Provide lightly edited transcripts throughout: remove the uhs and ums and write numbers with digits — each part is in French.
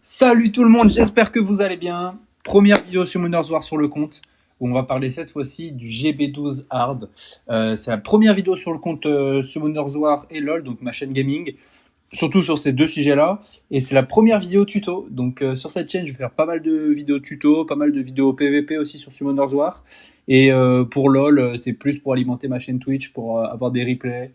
Salut tout le monde, j'espère que vous allez bien. Première vidéo sur Summoners War sur le compte, où on va parler cette fois-ci du GB12 Hard. C'est la première vidéo sur le compte Summoners War et LoL, donc ma chaîne gaming, surtout sur ces deux sujets-là. Et c'est la première vidéo tuto, donc sur cette chaîne je vais faire pas mal de vidéos tuto, pas mal de vidéos PVP aussi sur Summoners War. Et pour LoL, c'est plus pour alimenter ma chaîne Twitch, pour avoir des replays,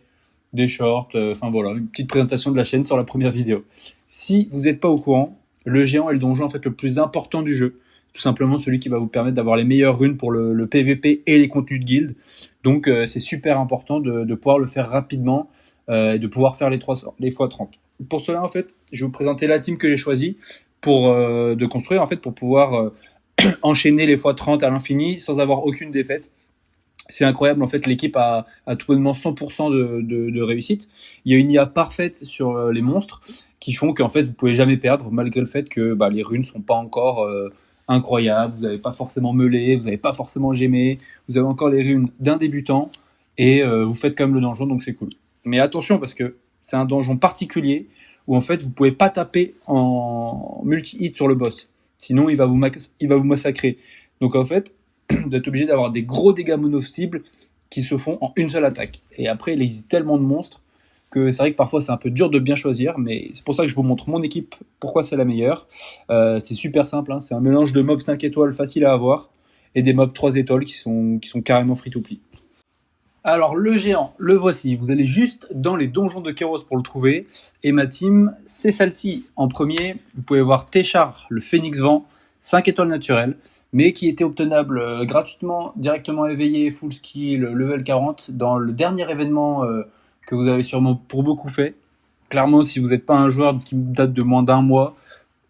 des shorts, enfin voilà, une petite présentation de la chaîne sur la première vidéo. Si vous n'êtes pas au courant, le géant est le donjon en fait le plus important du jeu. Tout simplement celui qui va vous permettre d'avoir les meilleures runes pour le PVP et les contenus de guild. Donc c'est super important de pouvoir le faire rapidement et de pouvoir faire les x30. Pour cela en fait, je vais vous présenter la team que j'ai choisie pour de construire en fait pour pouvoir enchaîner les x30 à l'infini sans avoir aucune défaite. C'est incroyable, en fait, l'équipe a tout bonnement 100% de réussite. Il y a une IA parfaite sur les monstres qui font qu'en fait, vous pouvez jamais perdre, malgré le fait que les runes sont pas encore incroyables, vous n'avez pas forcément meulé, vous n'avez pas forcément gémé, vous avez encore les runes d'un débutant, et vous faites quand même le donjon, donc c'est cool. Mais attention, parce que c'est un donjon particulier, où en fait, vous pouvez pas taper en multi-hit sur le boss. Sinon, il va vous massacrer. Donc en fait, vous êtes obligé d'avoir des gros dégâts mono-cibles qui se font en une seule attaque. Et après, il existe tellement de monstres que c'est vrai que parfois c'est un peu dur de bien choisir, mais c'est pour ça que je vous montre mon équipe, pourquoi c'est la meilleure. C'est super simple, hein, c'est un mélange de mobs 5 étoiles faciles à avoir et des mobs 3 étoiles qui sont carrément free-to-play. Alors le géant, le voici, vous allez juste dans les donjons de Kéros pour le trouver, et ma team c'est celle-ci. En premier, vous pouvez voir Téchar, le Phénix Vent, 5 étoiles naturelles, mais qui était obtenable gratuitement, directement éveillé, full skill, level 40, dans le dernier événement que vous avez sûrement pour beaucoup fait. Clairement, si vous n'êtes pas un joueur qui date de moins d'un mois,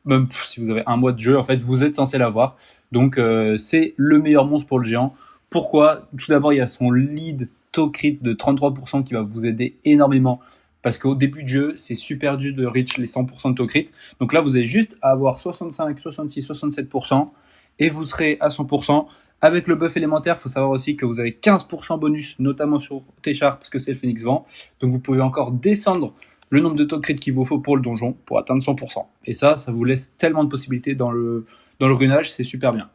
même si vous avez un mois de jeu, en fait, vous êtes censé l'avoir. Donc, c'est le meilleur monstre pour le géant. Pourquoi ? Tout d'abord, il y a son lead to crit de 33% qui va vous aider énormément. Parce qu'au début de jeu, c'est super dur de reach les 100% de to crit. Donc là, vous avez juste à avoir 65, 66, 67% et vous serez à 100%. Avec le buff élémentaire, il faut savoir aussi que vous avez 15% bonus, notamment sur Téchar, parce que c'est le Phénix Vent. Donc vous pouvez encore descendre le nombre de to crit qu'il vous faut pour le donjon pour atteindre 100%. Et ça vous laisse tellement de possibilités dans le runage, c'est super bien.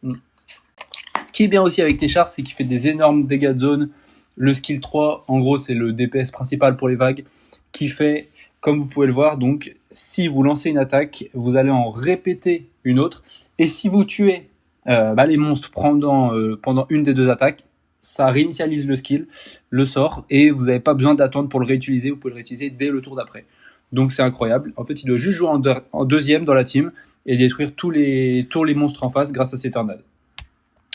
Ce qui est bien aussi avec Téchar, c'est qu'il fait des énormes dégâts de zone. Le skill 3, en gros, c'est le DPS principal pour les vagues, qui fait, comme vous pouvez le voir, donc si vous lancez une attaque, vous allez en répéter une autre. Et si vous tuez les monstres pendant une des deux attaques, ça réinitialise le skill, le sort, et vous n'avez pas besoin d'attendre pour le réutiliser, vous pouvez le réutiliser dès le tour d'après. Donc c'est incroyable. En fait, il doit juste jouer en deuxième dans la team et détruire tous les monstres en face grâce à ses tornades.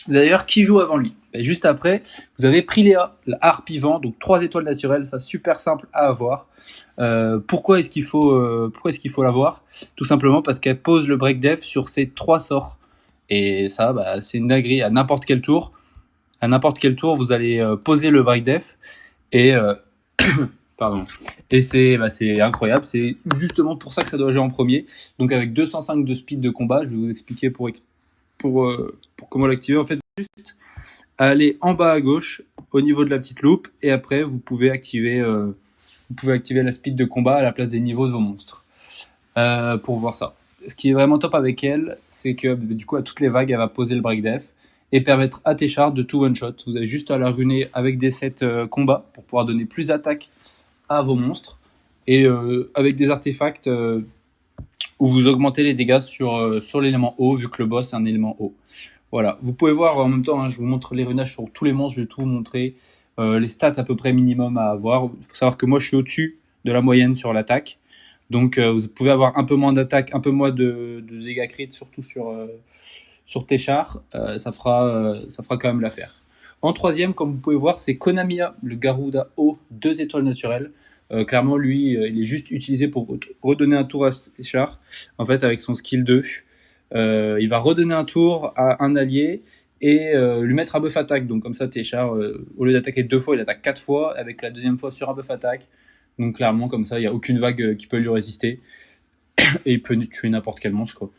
D'ailleurs, qui joue avant lui ? Juste après, vous avez Priléa, la harpivant, donc 3 étoiles naturelles, ça super simple à avoir. Pourquoi est-ce qu'il faut l'avoir ? Tout simplement parce qu'elle pose le break def sur ses 3 sorts. Et ça, c'est une dinguerie. À n'importe quel tour, vous allez poser le break def et pardon. Et c'est incroyable. C'est justement pour ça que ça doit jouer en premier. Donc avec 205 de speed de combat, je vais vous expliquer pour comment l'activer. En fait, juste aller en bas à gauche au niveau de la petite loupe et après vous pouvez activer la speed de combat à la place des niveaux de vos monstres pour voir ça. Ce qui est vraiment top avec elle, c'est que du coup à toutes les vagues elle va poser le break def et permettre à Téchar de tout one shot. Vous avez juste à la runer avec des sets combat pour pouvoir donner plus d'attaque à vos monstres et avec des artefacts où vous augmentez les dégâts sur l'élément haut vu que le boss est un élément haut. Voilà, vous pouvez voir en même temps, je vous montre les runages sur tous les monstres, je vais tout vous montrer, les stats à peu près minimum à avoir. Il faut savoir que moi je suis au-dessus de la moyenne sur l'attaque, donc vous pouvez avoir un peu moins d'attaque, un peu moins de dégâts crit, surtout sur Téchar, ça fera quand même l'affaire. En troisième, comme vous pouvez voir, c'est Konamiya, le Garuda O, 2 étoiles naturelles. Clairement, lui, il est juste utilisé pour redonner un tour à Téchar, en fait, avec son skill 2. Il va redonner un tour à un allié et lui mettre un buff attaque. Donc comme ça, Téchar, au lieu d'attaquer 2 fois, il attaque 4 fois, avec la deuxième fois sur un buff attaque. Donc clairement, comme ça, il n'y a aucune vague qui peut lui résister. Et il peut tuer n'importe quel monstre, quoi.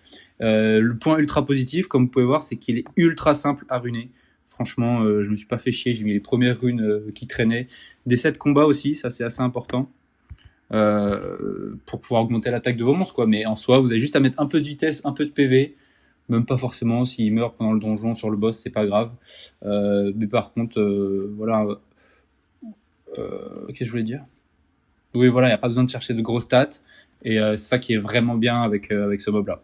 Le point ultra positif, comme vous pouvez voir, c'est qu'il est ultra simple à runer. Franchement, je me suis pas fait chier, j'ai mis les premières runes qui traînaient. Des sets combats aussi, ça c'est assez important. pour pouvoir augmenter l'attaque de vos monstres, quoi. Mais en soi, vous avez juste à mettre un peu de vitesse, un peu de PV. Même pas forcément, s'il meurt pendant le donjon sur le boss, c'est pas grave. Mais par contre, voilà. Qu'est-ce que je voulais dire? Oui, voilà, il n'y a pas besoin de chercher de gros stats. Et c'est ça qui est vraiment bien avec ce mob-là.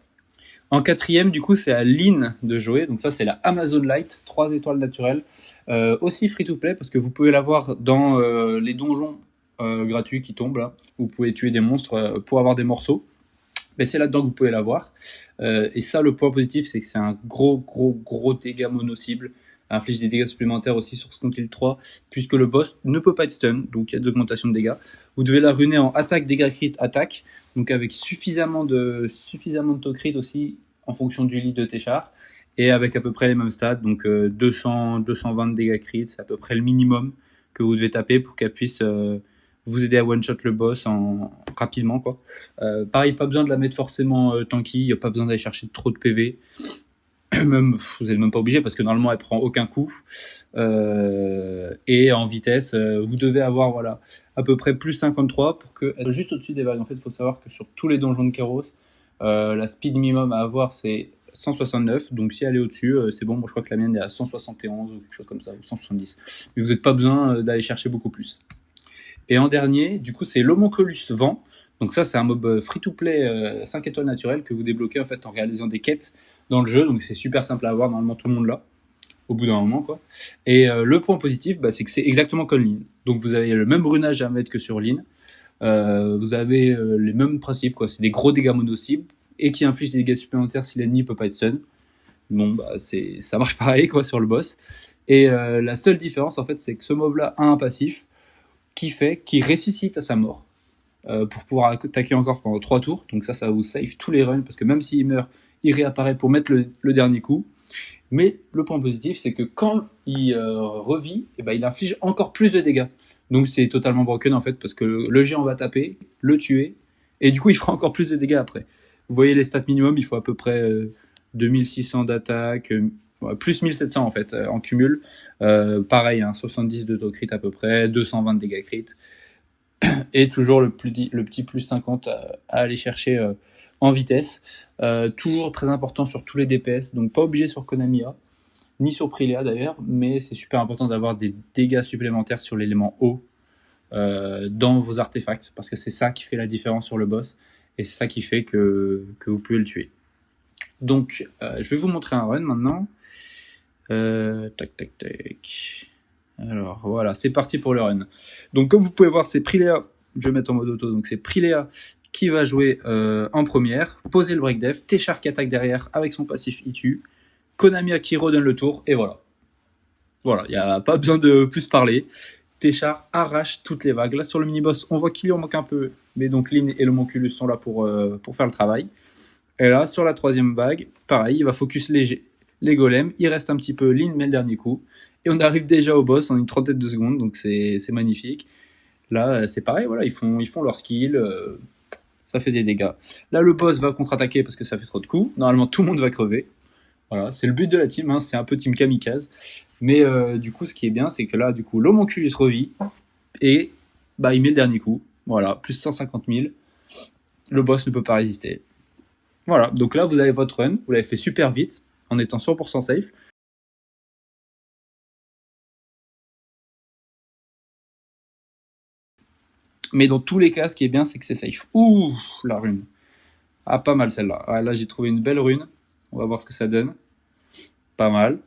En quatrième, du coup, c'est à Lynn de jouer. Donc ça, c'est la Amazon Light, 3 étoiles naturelles. Aussi free-to-play, parce que vous pouvez l'avoir dans les donjons gratuits qui tombent, là. Vous pouvez tuer des monstres pour avoir des morceaux. Mais c'est là-dedans que vous pouvez l'avoir. Et ça, le point positif, c'est que c'est un gros dégât mono-cible. Inflige des dégâts supplémentaires aussi sur Scontil 3, puisque le boss ne peut pas être stun, donc il y a de l'augmentation de dégâts. Vous devez la runer en attaque, dégâts crit, attaque, donc avec suffisamment de taux crit aussi, en fonction du lit de Téchar, et avec à peu près les mêmes stats, donc 200, 220 dégâts crit, c'est à peu près le minimum que vous devez taper pour qu'elle puisse vous aider à one-shot le boss rapidement, quoi. Pareil, pas besoin de la mettre forcément tanky, il n'y a pas besoin d'aller chercher trop de PV. Même, vous n'êtes même pas obligé parce que normalement elle prend aucun coup. Et en vitesse, vous devez avoir voilà, à peu près plus 53 pour qu'elle soit juste au-dessus des vagues. En fait, il faut savoir que sur tous les donjons de Kairos, la speed minimum à avoir c'est 169. Donc si elle est au-dessus, c'est bon. Moi je crois que la mienne est à 171 ou quelque chose comme ça, ou 170. Mais vous n'avez pas besoin d'aller chercher beaucoup plus. Et en dernier, du coup, c'est l'Homonculus Vent. Donc ça, c'est un mob free-to-play 5 étoiles naturelles que vous débloquez en fait en réalisant des quêtes dans le jeu. Donc c'est super simple à avoir, normalement tout le monde l'a, au bout d'un moment, quoi. Et le point positif, c'est que c'est exactement comme Lynn. Donc vous avez le même runage à mettre que sur Lynn. Vous avez les mêmes principes, quoi. C'est des gros dégâts mono-cibles et qui infligent des dégâts supplémentaires si l'ennemi peut pas être stun. Bon, ça marche pareil, quoi, sur le boss. Et la seule différence, en fait, c'est que ce mob-là a un passif qui ressuscite à sa mort pour pouvoir attaquer encore pendant 3 tours. Donc ça vous save tous les runs, parce que même s'il meurt, il réapparaît pour mettre le dernier coup. Mais le point positif, c'est que quand il revit, il inflige encore plus de dégâts. Donc c'est totalement broken en fait, parce que le géant va taper, le tuer, et du coup il fera encore plus de dégâts après. Vous voyez les stats minimum, il faut à peu près 2600 d'attaque, plus 1700 en fait, en cumul. Pareil, 70 de taux crit à peu près, 220 de dégâts crit. Et toujours le petit plus 50 à aller chercher en vitesse. Toujours très important sur tous les DPS, donc pas obligé sur Konamiya, ni sur Prilea d'ailleurs, mais c'est super important d'avoir des dégâts supplémentaires sur l'élément eau dans vos artefacts, parce que c'est ça qui fait la différence sur le boss, et c'est ça qui fait que vous pouvez le tuer. Donc, je vais vous montrer un run maintenant. Tac. Alors voilà, c'est parti pour le run. Donc comme vous pouvez voir, c'est Prilea, je vais mettre en mode auto, donc c'est Prilea qui va jouer en première, poser le break def, Téchar qui attaque derrière avec son passif il tue, Konamiya qui redonne le tour, et voilà. Voilà, il n'y a pas besoin de plus parler. Téchar arrache toutes les vagues. Là sur le mini-boss, on voit qu'il en manque un peu, mais donc Lynn et l'Homonculus sont là pour faire le travail. Et là, sur la troisième vague, pareil, il va focus les golems, il reste un petit peu, Lynn met le dernier coup, et on arrive déjà au boss en une trentaine de secondes, donc c'est magnifique. Là, c'est pareil, voilà, ils font leur skill, ça fait des dégâts. Là, le boss va contre-attaquer parce que ça fait trop de coups. Normalement, tout le monde va crever. Voilà, c'est le but de la team, c'est un peu team kamikaze. Mais du coup, ce qui est bien, c'est que là, du coup, l'Homonculus revit, et il met le dernier coup. Voilà, plus 150 000. Le boss ne peut pas résister. Voilà, donc là, vous avez votre run, vous l'avez fait super vite, en étant 100% safe. Mais dans tous les cas, ce qui est bien, c'est que c'est safe. Ouh, la rune. Ah, pas mal celle-là. Ah, là, j'ai trouvé une belle rune. On va voir ce que ça donne. Pas mal.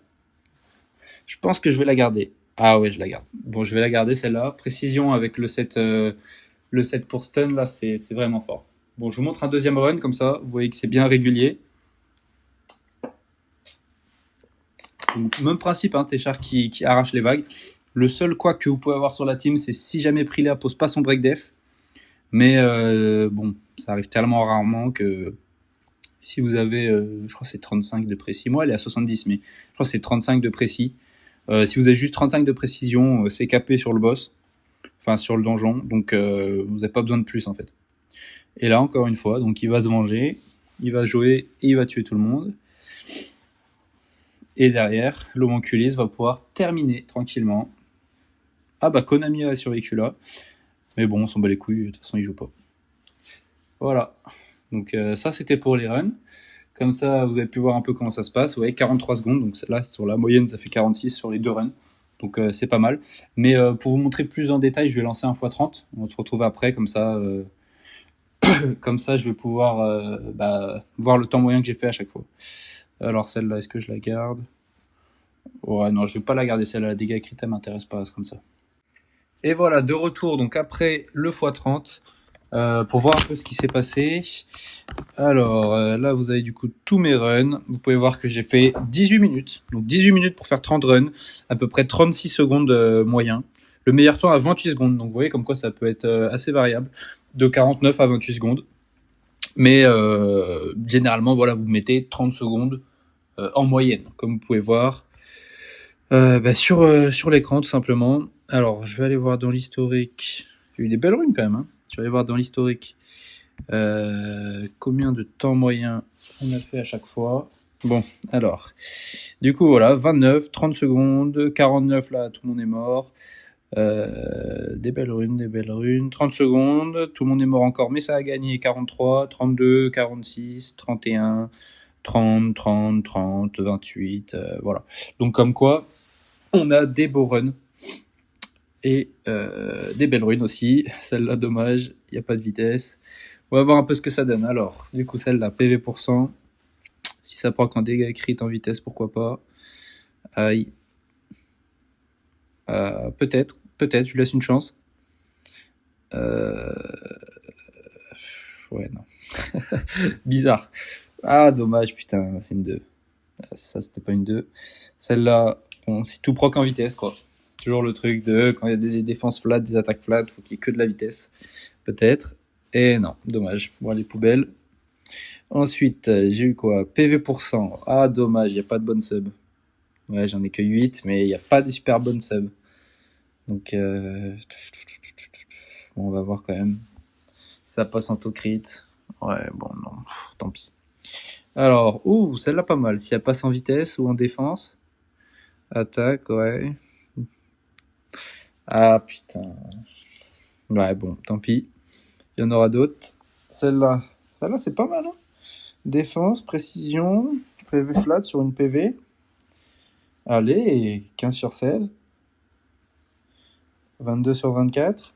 Je pense que je vais la garder. Ah ouais, je la garde. Bon, je vais la garder celle-là. Précision avec le set pour stun, là, c'est vraiment fort. Bon, je vous montre un deuxième run, comme ça, vous voyez que c'est bien régulier. Donc, même principe, Téchar qui arrache les vagues. Le seul quoi que vous pouvez avoir sur la team, c'est si jamais Prilea pose pas son break def. Mais bon, ça arrive tellement rarement que si vous avez, je crois que c'est 35 de précis. Moi, elle est à 70, mais je crois que c'est 35 de précis. Si vous avez juste 35 de précision, c'est capé sur le boss. Enfin, sur le donjon. Donc, vous n'avez pas besoin de plus, en fait. Et là, encore une fois, donc il va se venger. Il va jouer et il va tuer tout le monde. Et derrière, l'Homonculus va pouvoir terminer tranquillement. Ah Konami a survécu là. Mais bon, on s'en bat les couilles, de toute façon, il joue pas. Voilà. Donc ça, c'était pour les runs. Comme ça, vous avez pu voir un peu comment ça se passe. Vous voyez, 43 secondes. Donc là, sur la moyenne, ça fait 46 sur les 2 runs. Donc c'est pas mal. Mais pour vous montrer plus en détail, je vais lancer un x30. On se retrouve après, comme ça, je vais pouvoir voir le temps moyen que j'ai fait à chaque fois. Alors celle-là, est-ce que je la garde? Ouais, non, je vais pas la garder celle-là. La dégâts crit, elle m'intéresse pas, c'est comme ça. Et voilà, de retour, donc après le x30, pour voir un peu ce qui s'est passé. Alors là, vous avez du coup tous mes runs. Vous pouvez voir que j'ai fait 18 minutes. Donc 18 minutes pour faire 30 runs, à peu près 36 secondes moyen. Le meilleur temps à 28 secondes. Donc vous voyez comme quoi ça peut être assez variable, de 49 à 28 secondes. Mais généralement, voilà, vous mettez 30 secondes en moyenne, comme vous pouvez voir sur l'écran, tout simplement. Alors, je vais aller voir dans l'historique. J'ai eu des belles runes quand même. Hein. Je vais aller voir dans l'historique combien de temps moyen on a fait à chaque fois. Bon, alors, du coup, voilà, 29, 30 secondes, 49, là, tout le monde est mort. Des belles runes. 30 secondes, tout le monde est mort encore, mais ça a gagné 43, 32, 46, 31, 30, 30, 30, 28, voilà. Donc, comme quoi, on a des beaux runs et des belles runes aussi. Celle-là, dommage, il n'y a pas de vitesse. On va voir un peu ce que ça donne. Alors, du coup, celle-là, PV%. Si ça prend qu'en dégâts crit en vitesse, pourquoi pas. Aïe. Peut-être, je lui laisse une chance. Ouais, non. Bizarre. Ah, dommage, putain, c'est une 2. Ça, c'était pas une 2. Celle-là, bon, si tout proc en vitesse, quoi. C'est toujours le truc de quand il y a des défenses flat, des attaques flat, faut qu'il y ait que de la vitesse. Peut-être. Et non, dommage. Bon, les poubelles. Ensuite, j'ai eu quoi? PV%. Ah, dommage, il n'y a pas de bonne sub. Ouais, j'en ai que 8, mais il n'y a pas de super bonnes sub. Donc, bon, on va voir quand même. Ça passe en crit. Ouais, bon, non, tant pis. Alors, celle-là pas mal. Si elle passe en vitesse ou en défense. Attaque, ouais. Ah, putain. Ouais, bon, tant pis. Il y en aura d'autres. Celle-là, c'est pas mal. Hein. Défense, précision, PV flat sur une PV. Allez, 15 sur 16. 22 sur 24.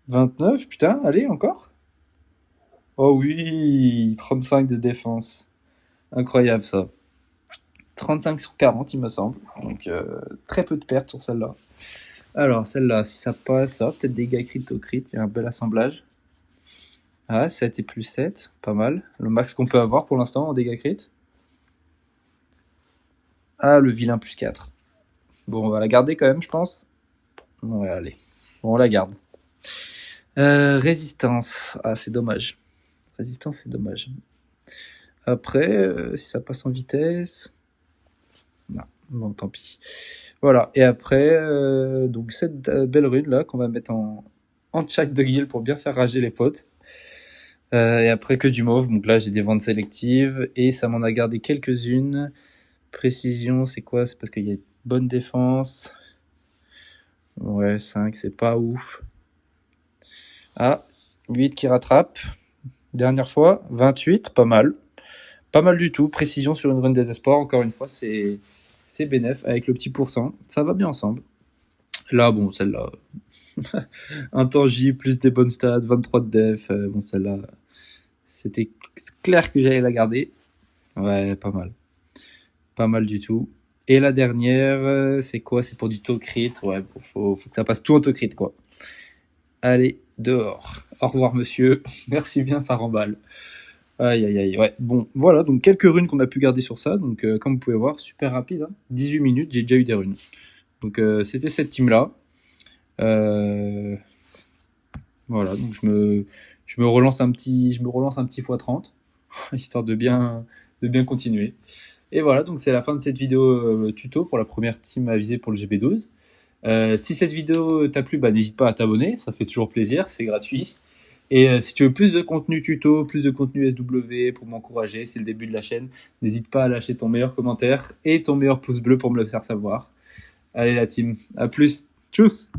29, putain, allez, encore. Oh oui, 35 de défense. Incroyable ça. 35 sur 40, il me semble. Donc, très peu de pertes sur celle-là. Alors, celle-là, si ça passe, peut-être dégâts crit au crit, il y a un bel assemblage. Ah, 7 et plus 7, pas mal. Le max qu'on peut avoir pour l'instant en dégâts crit. Ah, le vilain plus 4. Bon, on va la garder quand même, je pense. Ouais, allez. Bon, on la garde. Résistance. Ah, c'est dommage. Résistance, c'est dommage. Après, si ça passe en vitesse... Non, bon, tant pis. Voilà, et après, donc cette belle rune là qu'on va mettre en chat de guild pour bien faire rager les potes. Et après que du mauve, donc là j'ai des ventes sélectives et ça m'en a gardé quelques-unes. Précision, c'est quoi? C'est parce qu'il y a bonne défense. Ouais, 5, c'est pas ouf. Ah, 8 qui rattrape. Dernière fois, 28, pas mal. Pas mal du tout. Précision sur une run des espoirs, encore une fois, c'est bénef avec le petit pourcent. Ça va bien ensemble. Là, bon, celle-là, intangible, plus des bonnes stats, 23 de def. Bon, celle-là, c'était clair que j'allais la garder. Ouais, pas mal. Pas mal du tout. Et la dernière, c'est quoi? C'est pour du taux crit. Ouais, faut que ça passe tout en taux crit, quoi. Allez, dehors. Au revoir, monsieur. Merci bien, ça remballe. Aïe, aïe, aïe. Ouais, bon, voilà. Donc, quelques runes qu'on a pu garder sur ça. Donc, comme vous pouvez voir, super rapide. Hein. 18 minutes, j'ai déjà eu des runes. Donc, c'était cette team-là. Voilà, donc je me relance un petit x30 histoire de bien continuer. Et voilà, donc c'est la fin de cette vidéo tuto pour la première team à viser pour le GB12. Si cette vidéo t'a plu, n'hésite pas à t'abonner, ça fait toujours plaisir, c'est gratuit. Et si tu veux plus de contenu tuto, plus de contenu SW pour m'encourager, c'est le début de la chaîne, n'hésite pas à lâcher ton meilleur commentaire et ton meilleur pouce bleu pour me le faire savoir. Allez la team, à plus, tchuss!